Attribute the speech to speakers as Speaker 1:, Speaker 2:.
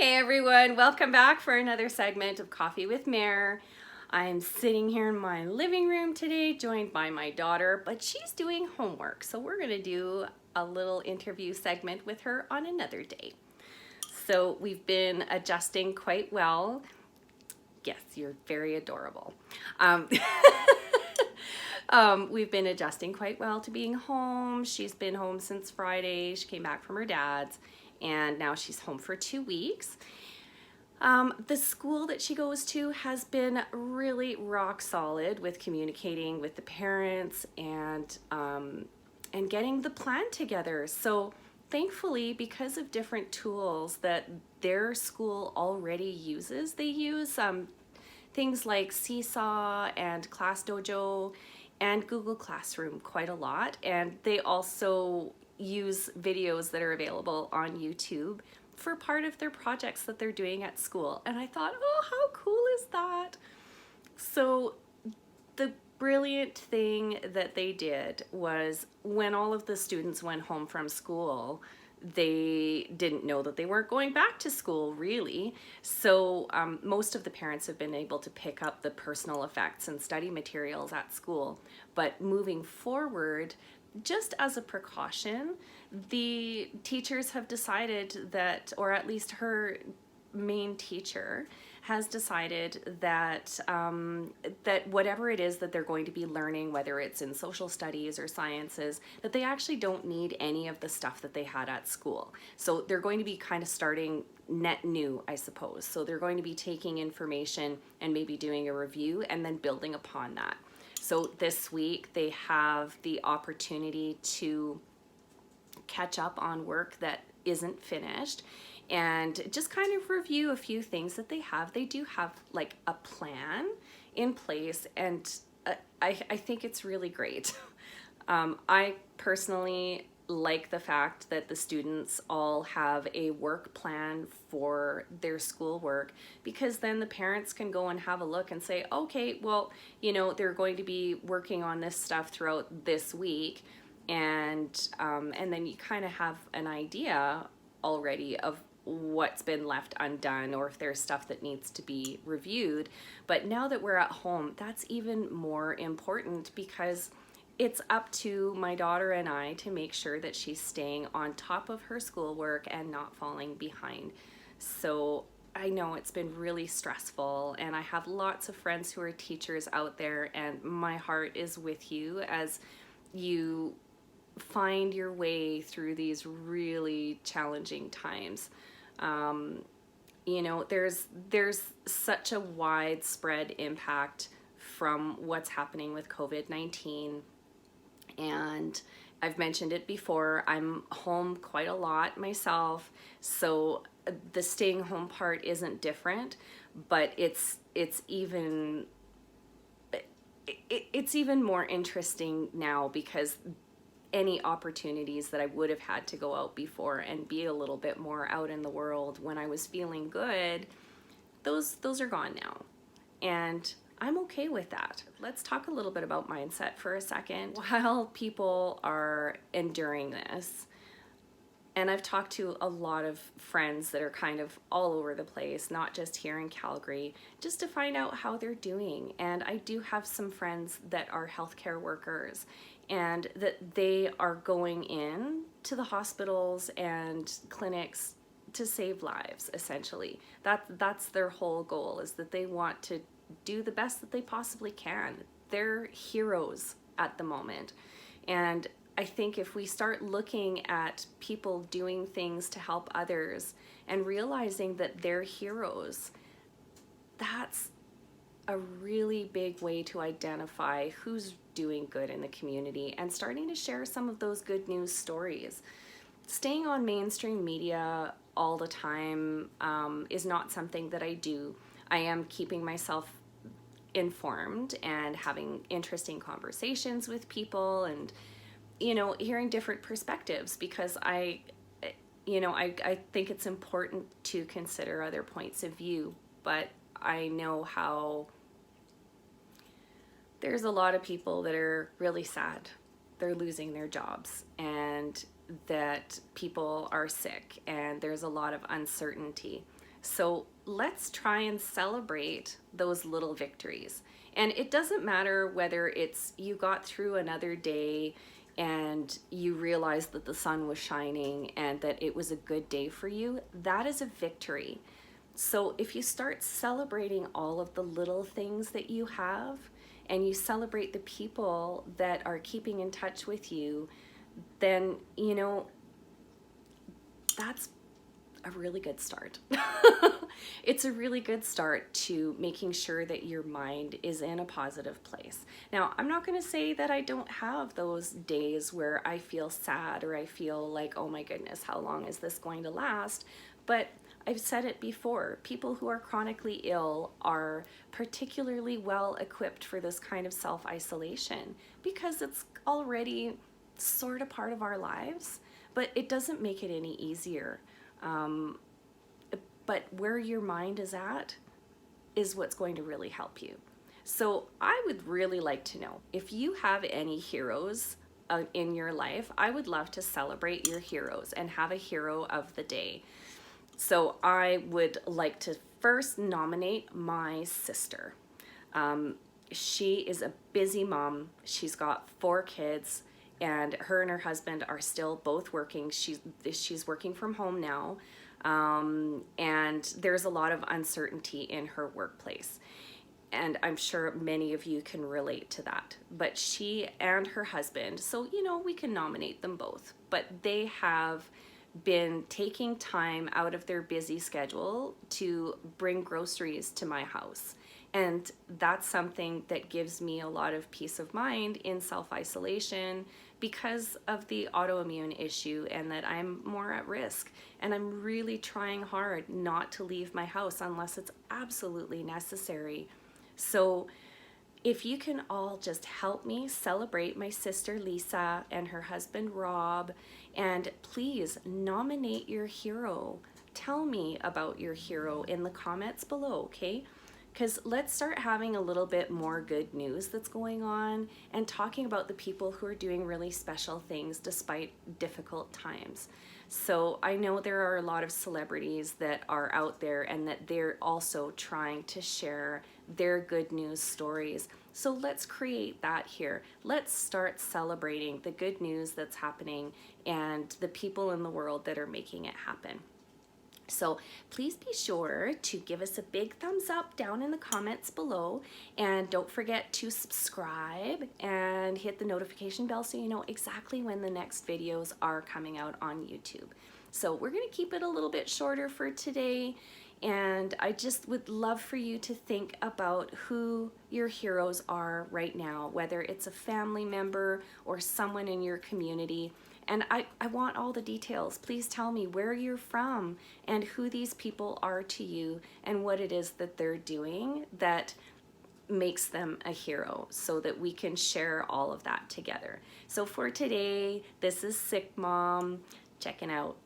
Speaker 1: Hey everyone, welcome back for another segment of Coffee with Mare. I'm sitting here in my living room today, joined by my daughter, but she's doing homework, so we're going to do a little interview segment with her on another day. So we've been adjusting quite well. Yes, you're very adorable. Um, we've been adjusting quite well to being home. She's been home since Friday. She came back from her dad's, and now she's home for 2 weeks. The school that she goes to has been really rock solid with communicating with the parents and getting the plan together. So thankfully, because of different tools that their school already uses, they use things like Seesaw and Class Dojo and Google Classroom quite a lot. And they also use videos that are available on YouTube for part of their projects that they're doing at school. And I thought, oh, how cool is that? So the brilliant thing that they did was when all of the students went home from school, they didn't know that they weren't going back to school really. So most of the parents have been able to pick up the personal effects and study materials at school. But moving forward, just as a precaution, the teachers have decided that, or at least her main teacher has decided that that whatever it is that they're going to be learning, whether it's in social studies or sciences, that they actually don't need any of the stuff that they had at school. So they're going to be kind of starting net new, I suppose. So they're going to be taking information and maybe doing a review and then building upon that. So this week they have the opportunity to catch up on work that isn't finished and just kind of review a few things that they have. They do have like a plan in place, and I think it's really great. I personally like the fact that the students all have a work plan for their schoolwork, because then the parents can go and have a look and say, okay, well, you know, they're going to be working on this stuff throughout this week, and then you kind of have an idea already of what's been left undone or if there's stuff that needs to be reviewed. But now that we're at home, that's even more important, because it's up to my daughter and I to make sure that she's staying on top of her schoolwork and not falling behind. So I know it's been really stressful, and I have lots of friends who are teachers out there, and my heart is with you as you find your way through these really challenging times. You know, there's such a widespread impact from what's happening with COVID-19, and I've mentioned it before, I'm home quite a lot myself, so the staying home part isn't different, but it's even more interesting now, because any opportunities that I would have had to go out before and be a little bit more out in the world when I was feeling good, those are gone now. And I'm okay with that. Let's talk a little bit about mindset for a second. While people are enduring this, and I've talked to a lot of friends that are kind of all over the place, not just here in Calgary, just to find out how they're doing. And I do have some friends that are healthcare workers, and that they are going in to the hospitals and clinics to save lives, essentially. That's their whole goal, is that they want to do the best that they possibly can. They're heroes at the moment. And I think if we start looking at people doing things to help others and realizing that they're heroes, that's a really big way to identify who's doing good in the community and starting to share some of those good news stories. Staying on mainstream media all the time is not something that I do. I am keeping myself informed and having interesting conversations with people, and you know, hearing different perspectives, because I think it's important to consider other points of view. But I know how there's a lot of people that are really sad. They're losing their jobs, and that people are sick, and there's a lot of uncertainty. So let's try and celebrate those little victories. And it doesn't matter whether it's you got through another day and you realized that the sun was shining and that it was a good day for you. That is a victory. So if you start celebrating all of the little things that you have, and you celebrate the people that are keeping in touch with you, then, you know, that's a really good start. It's a really good start to making sure that your mind is in a positive place. Now, I'm not going to say that I don't have those days where I feel sad or I feel like, oh my goodness, how long is this going to last? But I've said it before, people who are chronically ill are particularly well equipped for this kind of self-isolation because it's already sort of part of our lives, but it doesn't make it any easier. But where your mind is at is what's going to really help you. So I would really like to know if you have any heroes in your life. I would love to celebrate your heroes and have a hero of the day. So I would like to first nominate my sister. She is a busy mom. She's got 4 kids, and her husband are still both working. She's working from home now, and there's a lot of uncertainty in her workplace. And I'm sure many of you can relate to that. But she and her husband, so you know, we can nominate them both, but they have been taking time out of their busy schedule to bring groceries to my house. And that's something that gives me a lot of peace of mind in self-isolation because of the autoimmune issue and that I'm more at risk. And I'm really trying hard not to leave my house unless it's absolutely necessary. So if you can all just help me celebrate my sister Lisa and her husband Rob, and please nominate your hero. Tell me about your hero in the comments below, okay? Because let's start having a little bit more good news that's going on and talking about the people who are doing really special things despite difficult times. So I know there are a lot of celebrities that are out there and that they're also trying to share their good news stories. So let's create that here. Let's start celebrating the good news that's happening and the people in the world that are making it happen. So please be sure to give us a big thumbs up down in the comments below, and don't forget to subscribe and hit the notification bell so you know exactly when the next videos are coming out on YouTube. So we're going to keep it a little bit shorter for today, and I just would love for you to think about who your heroes are right now, whether it's a family member or someone in your community. And I want all the details. Please tell me where you're from and who these people are to you and what it is that they're doing that makes them a hero so that we can share all of that together. So for today, this is SickMom checking out.